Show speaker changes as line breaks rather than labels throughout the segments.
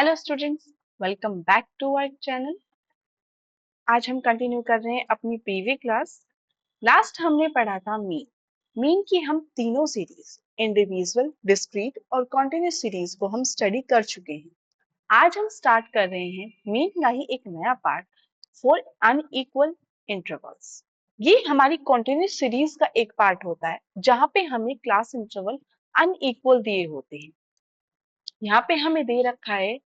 Hello students, welcome back to our channel. आज हम continue कर रहे हैं अपनी पीवी क्लास। लास्ट हमने पढ़ा था मीन की हम तीनों सीरीज इंडिविजुअल, डिस्क्रीट और कॉन्टिन्यूस सीरीज को हम स्टडी कर चुके हैं। आज हम स्टार्ट कर रहे हैं मीन का ही एक नया पार्ट फॉर अनइक्वल इंटरवल्स। ये हमारी कॉन्टिन्यूस सीरीज का एक पार्ट होता है जहां पे हमें क्लास इंटरवल अनइक्वल दिए होते हैं। यहाँ पे हमें दे रखा है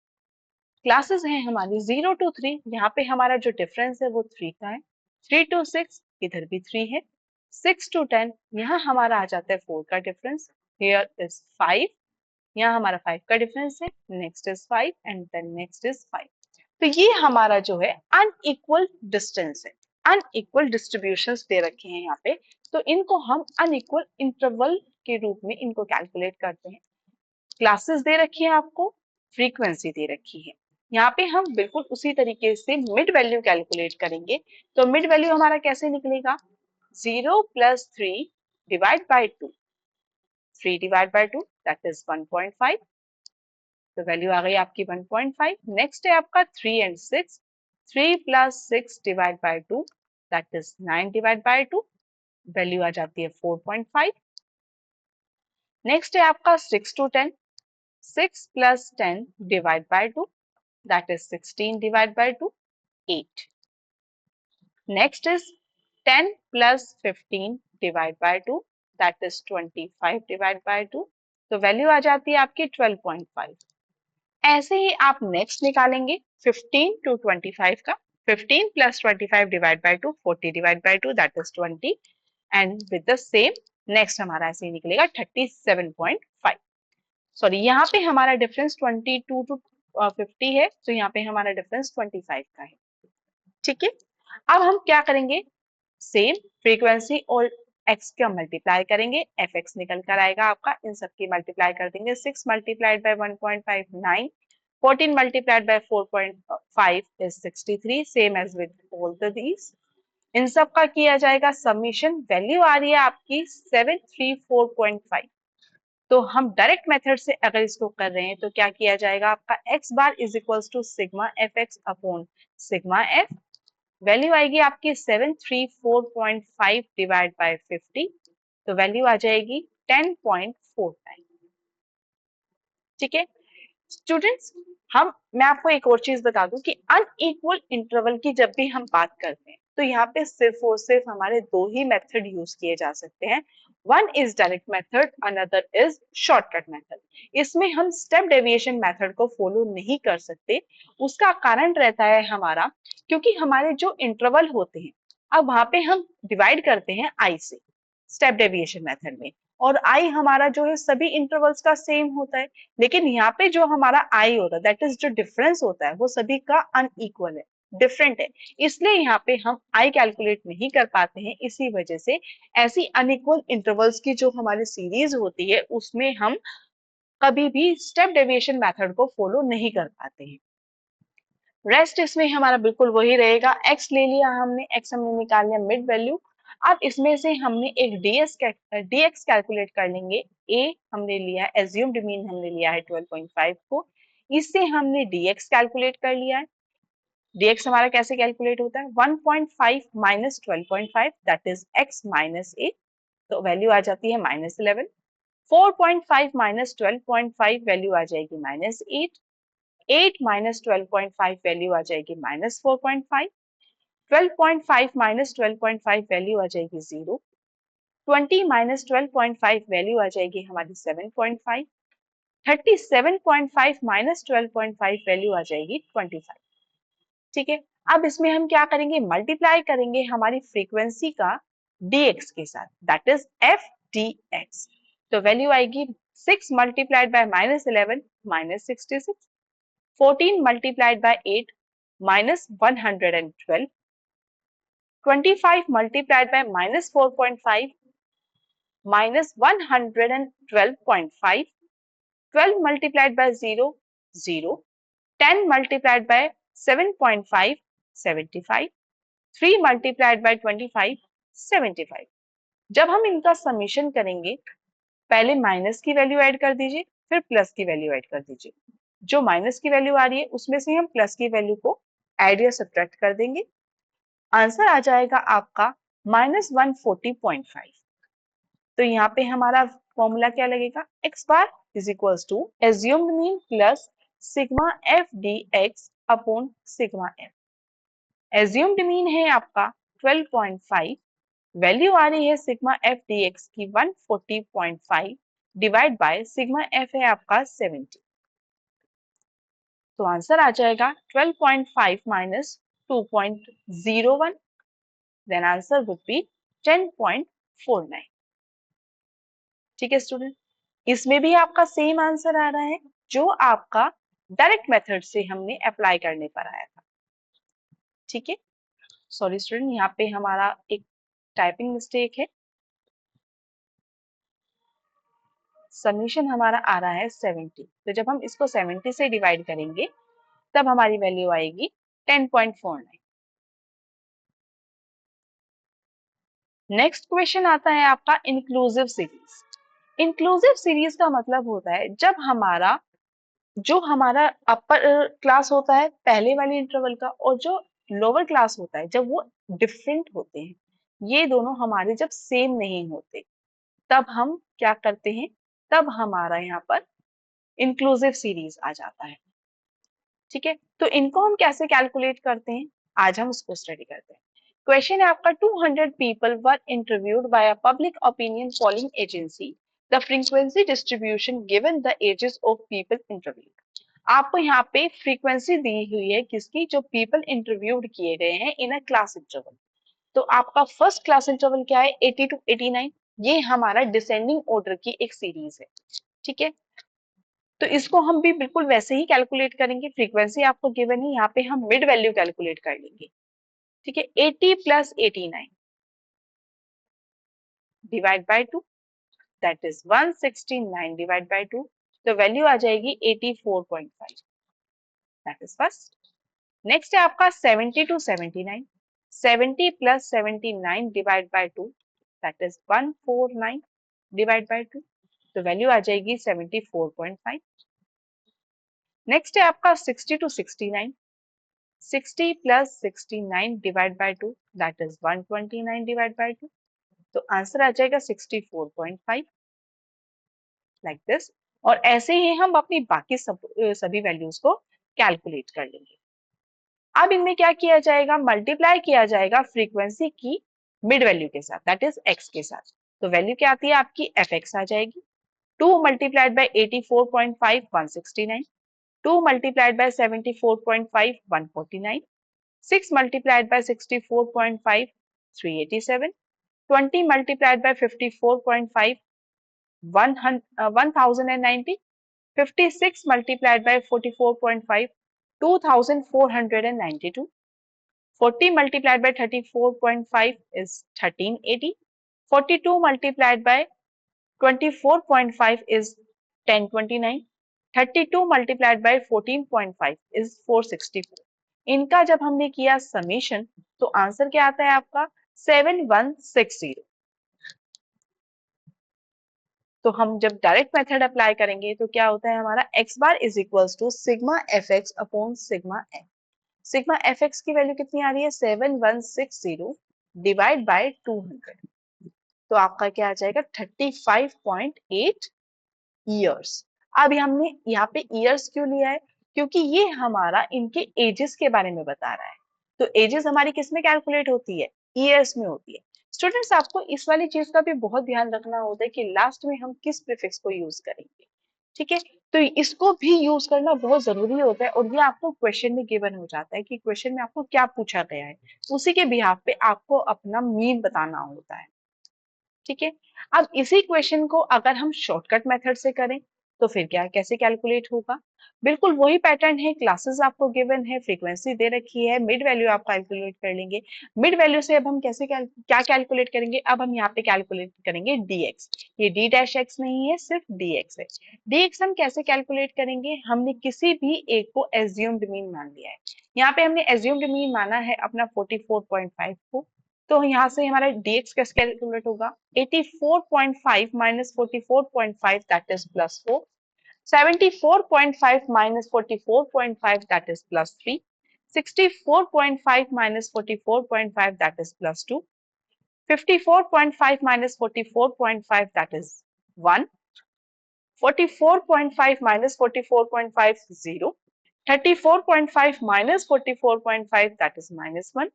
क्लासेस हैं हमारी 0 to 3। यहाँ पे हमारा जो डिफरेंस है वो 3 का है। 3 to 6 इधर भी 3 है। 6 to 10 यहाँ हमारा आ जाता है 4 का डिफरेंस। हियर इज 5, यहाँ हमारा 5 का डिफरेंस है। Next is 5 and then next is 5। तो ये हमारा जो है अनइक्वल डिस्टेंस है, अनइक्वल डिस्ट्रीब्यूशंस दे रखे हैं यहाँ पे। तो इनको हम अनइक्वल इंटरवल के रूप में इनको कैलकुलेट करते हैं। क्लासेस दे रखी है आपको, फ्रीक्वेंसी दे रखी है। यहाँ पे हम बिल्कुल उसी तरीके से मिड वैल्यू कैलकुलेट करेंगे। तो मिड वैल्यू हमारा कैसे निकलेगा? 0 + 3 divide by 2, 3 divide by 2 that is 1.5। तो वैल्यू आ गई आपकी 1.5। नेक्स्ट है आपका 3 and 6, 3 + 6 divide by 2 that is 9 divide by 2, value आ जाती है 4.5। नेक्स्ट है आपका 6 to 10, 6 + 10 divide by 2 that is 16 divided by 2, 8. Next is 10 + 15 divided by 2 that is 25 divided by 2. तो वैल्यू आ जाती है आपकी 12.5। ऐसे ही आप नेक्स्ट निकालेंगे 15 to 25 का। 15 + 25 divided by 2, 40 divided by 2 that is 20 and with the same next हमारा ऐसे ही निकलेगा 37.5। सॉरी, यहाँ पे हमारा डिफरेंस 22 to 50 है, तो यहाँ पे हमारा डिफरेंस 25 का है। ठीक है, अब हम क्या करेंगे? सेम फ्रीक्वेंसी और x का मल्टीप्लाई करेंगे, fx निकल कर आएगा आपका। इन सब की मल्टीप्लाई कर देंगे। 6 multiplied by 1.5 9, 14 multiplied by 4.5 is 63, same as with all the these. इन सब का किया जाएगा समीशन। वैल्यू आ रही है आपकी 734.5। तो हम डायरेक्ट मेथड से अगर इसको कर रहे हैं तो क्या किया जाएगा? आपका x bar is equals to sigma fx upon sigma f। Value आएगी आपकी 734.5 डिवाइड बाय 50, तो वैल्यू आ जाएगी 10.49। ठीक है स्टूडेंट्स, मैं आपको एक और चीज बता दूं कि अनइक्वल इंटरवल की जब भी हम बात करते हैं तो यहाँ पे सिर्फ और सिर्फ हमारे दो ही मेथड यूज किए जा सकते हैं। One is direct method, another is shortcut method. इसमें हम स्टेप डेविएशन मेथड को फॉलो नहीं कर सकते। उसका कारण रहता है हमारा, क्योंकि हमारे जो इंटरवल होते हैं, अब वहां पे हम डिवाइड करते हैं आई से स्टेप डेविएशन मेथड में, और आई हमारा जो है सभी इंटरवल्स का सेम होता है। लेकिन यहाँ पे जो हमारा आई होता है, दैट इज जो डिफरेंस होता है, वो सभी का अनइक्वल है, डिफरेंट है। इसलिए यहाँ पे हम आई कैलकुलेट नहीं कर पाते हैं। इसी वजह से ऐसी अनइक्वल इंटरवल्स की जो हमारी सीरीज होती है उसमें हम कभी भी स्टेप डेविएशन मेथड को फॉलो नहीं कर पाते हैं। रेस्ट इसमें हमारा बिल्कुल वही रहेगा। एक्स ले लिया हमने, एक्स हमने निकाल लिया मिड वैल्यू। अब इसमें से हमने एक डीएक्स कैलकुलेट कर लेंगे। ए हमने लिया, एज्यूम्ड मीन हमने लिया है 12.5 को, इससे हमने डीएक्स कैलकुलेट कर लिया है। डीएक्स हमारा कैसे कैलकुलेट होता है? 1.5 minus 12.5 that is x minus a, तो वैल्यू आ जाती है -11। 4.5 माइनस 12.5 वैल्यू आ जाएगी -8। 8 माइनस 12.5 वैल्यू आ जाएगी -4.5। 12.5 माइनस 12.5 वैल्यू आ जाएगी 0। 20 माइनस 12.5 वैल्यू आ जाएगी हमारी 7.5। 37.5 माइनस 12.5 वैल्यू आ जाएगी 25। ठीक है, अब इसमें हम क्या करेंगे? मल्टीप्लाई करेंगे हमारी फ्रीक्वेंसी का dx के साथ, दैट इज f dx। तो वैल्यू आएगी 6 multiplied bye -11 -66, 14 multiplied by 8 minus 112, 25 multiplied by minus 4.5 minus 112.5, 12 multiplied by 0, 0, 10 multiplied by 7.5, 75, 3 multiplied by 25, 75। जब हम इनका समीशन करेंगे, पहले माइनस की वैल्यू ऐड कर दीजिए, फिर प्लस की वैल्यू ऐड कर दीजिए। जो माइनस की वैल्यू आ रही है उसमें से हम प्लस की वैल्यू को ऐड या सब्ट्रैक्ट कर देंगे। आंसर आ जाएगा आपका -140.5। तो यहाँ पे हमारा फॉर्मूला क्या लगेगा, x bar is equals to assumed mean plus sigma f d x upon sigma f. Assumed mean है आपका 12.5, वैल्यू आ रही है सिग्मा एफ डी एक्स की 140.5 डिवाइड बाय सिग्मा एफ है आपका 70। तो आंसर आ जाएगा 12.5 minus 2.01, then answer would be 10.49। ठीक है स्टूडेंट, इसमें भी आपका सेम आंसर आ रहा है जो आपका डायरेक्ट मेथड से हमने अप्लाई करने पर आया था। ठीक है, सॉरी स्टूडेंट, यहाँ पे हमारा एक टाइपिंग मिस्टेक है। समीशन हमारा आ रहा है 70, तो जब हम इसको 70 से डिवाइड करेंगे तब हमारी वैल्यू आएगी 10.49। नेक्स्ट क्वेश्चन आता है आपका इंक्लूसिव सीरीज। इंक्लूसिव सीरीज का मतलब होता है जब हमारा अपर क्लास होता है पहले वाले इंटरवल का और जो लोअर क्लास होता है जब वो डिफरेंट होते हैं, ये दोनों हमारे जब सेम नहीं होते तब हम क्या करते हैं, तब हमारा यहाँ पर इंक्लूसिव सीरीज आ जाता है। ठीक है, तो इनको हम कैसे कैलकुलेट करते हैं, आज हम उसको स्टडी करते हैं। क्वेश्चन है आपका 200 people were interviewed by a public opinion polling agency, the frequency distribution given the ages of people interviewed. आपको यहाँ पे फ्रीक्वेंसी दी हुई है किसकी, जो पीपल इंटरव्यूड किए गए हैं इन अ क्लास इंटरवल। तो आपका फर्स्ट क्लास इंटरवल क्या है, 80 टू 89। ये हमारा डिसेंडिंग ऑर्डर की एक सीरीज है। ठीक है, तो इसको हम भी बिल्कुल वैसे ही कैलकुलेट करेंगे। फ्रीक्वेंसी आपको गिवन है, यहाँ पे हम मिड वैल्यू कैलकुलेट कर लेंगे। ठीक है, 80 plus 89 divide by 2, that is 169 divide by 2, तो वैल्यू आ जाएगी 84.5, दैट इज फर्स्ट। नेक्स्ट है आपका 70 to 79, 70 plus 79 divide by 2, that is 149 divide by 2, तो वैल्यू आ जाएगी 74.5। नेक्स्ट है आपका 60 to 69, 60 plus 69 divide by 2, that is 129 divide by 2, तो आंसर आ जाएगा 64.5, लाइक दिस। और ऐसे ही हम अपनी बाकी सभी वैल्यूज को कैलकुलेट कर लेंगे। अब इनमें क्या किया जाएगा, मल्टीप्लाई किया जाएगा फ्रीक्वेंसी की मिड वैल्यू के साथ, दैट इज एक्स के साथ। तो वैल्यू क्या आती है आपकी, एफ एक्स आ जाएगी। 2 multiplied by 84.5 169, 2 multiplied by 74.5 149, 6 multiplied by 64.5 387, 20 multiplied by 54.5 1090, 56 multiplied by 44.5 2492, 40 multiplied by 34.5 is 1380, 42 multiplied by 24.5 is 1029, 32 multiplied by 14.5 is 464। इनका जब हमने किया समेशन तो आंसर क्या आता है आपका 7160। तो हम जब डायरेक्ट मेथड अप्लाई करेंगे तो क्या होता है हमारा x bar is equals to sigma f x upon sigma f. Sigma f x की वैल्यू कितनी आ रही है 7160 डिवाइड बाय 200, तो आपका क्या आ जाएगा 35.8 ईयर्स। अब हमने यहाँ पे ईयर्स क्यों लिया है, क्योंकि ये हमारा इनके एजेस के बारे में बता रहा है। तो एजेस हमारी किस में कैलकुलेट होती है, ईयर्स में होती है। स्टूडेंट्स आपको इस वाली चीज का भी बहुत ध्यान रखना होता है कि लास्ट में हम किस प्रीफिक्स को यूज करेंगे। ठीक है, तो इसको भी यूज करना बहुत जरूरी होता है और ये आपको क्वेश्चन में गिवन हो जाता है कि क्वेश्चन में आपको क्या पूछा गया है, उसी के बिहाफ पे आपको अपना मीन बताना होता है। ठीक है, अब इसी क्वेश्चन को अगर हम शॉर्टकट मेथड से करें तो फिर क्या कैसे कैलकुलेट होगा, बिल्कुल वही पैटर्न है। क्लासेस आपको गिवन है, फ्रीक्वेंसी दे रखी है, मिड वैल्यू आप कैलकुलेट कर लेंगे। मिड वैल्यू से अब हम क्या कैलकुलेट करेंगे, अब हम यहाँ पे कैलकुलेट करेंगे dx। ये d डैश x नहीं है, सिर्फ dx है। dx हम कैसे कैलकुलेट करेंगे, हमने किसी भी एक को एज्यूम्ड मीन मान लिया है। यहाँ पे हमने एज्यूम्ड मीन माना है अपना 44.5 को, तो यहाँ से हमारा dx कैसे कैलकुलेट होगा, 84.5 minus 44.5 that is +4, 74.5 minus 44.5, that is plus 3. 64.5 minus 44.5, that is plus 2. 54.5 minus 44.5, that is 1. 44.5 minus 44.5, 0. 34.5 minus 44.5, that is minus 1.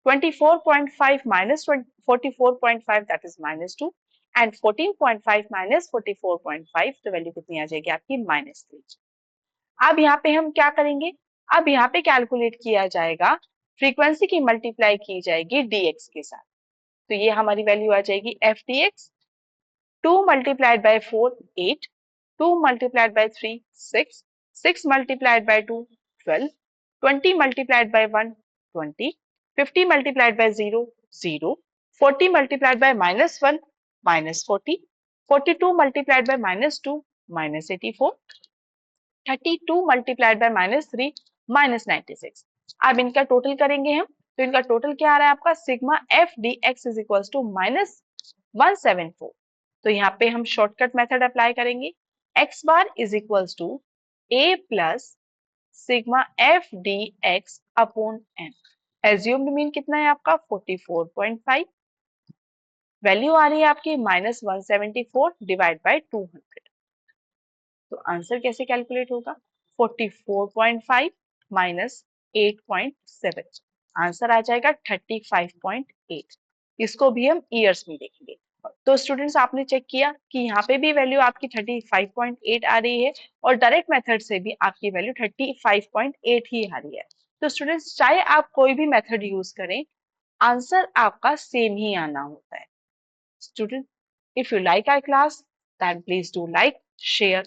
24.5 minus 44.5, that is minus 2. And 14.5 minus 44.5, तो वैल्यू कितनी आ जाएगी आपकी माइनस 3। अब यहाँ पे हम क्या करेंगे, अब यहाँ पे कैलकुलेट किया जाएगा, फ्रीक्वेंसी की मल्टीप्लाई की जाएगी dx के साथ। तो ये हमारी वैल्यू आ जाएगी f dx। 2 multiplied by 4, 8. 2 multiplied by 3, 6. 6 multiplied by 2, 12. 20 multiplied by 1, 20. 50 multiplied by 0, 0. 40 multiplied by minus 1, minus 40. 42 multiplied by minus 2, minus 84. 32 multiplied by minus 3, minus 96. अब इनका टोटल करेंगे हम, तो इनका टोटल क्या आ रहा है आपका, sigma f d x is equal to minus 174। तो यहाँ पे हम शॉर्टकट मेथड अप्लाई करेंगे, x bar is equal to a plus sigma f d x upon n. Assumed mean कितना है आपका 44.5, वैल्यू आ रही है आपकी माइनस 174 डिवाइड बाय 200। तो आंसर कैसे कैलकुलेट होगा, 44.5 माइनस 8.7, आंसर आ जाएगा 35.8। इसको भी हम ईयर्स में देखेंगे। तो स्टूडेंट्स आपने चेक किया कि यहाँ पे भी वैल्यू आपकी 35.8 आ रही है और डायरेक्ट मेथड से भी आपकी वैल्यू 35.8 ही आ रही है। तो स्टूडेंट्स चाहे आप कोई भी मेथड यूज करें, आंसर आपका सेम ही आना होता है। Student, if you like our class, then please do like, share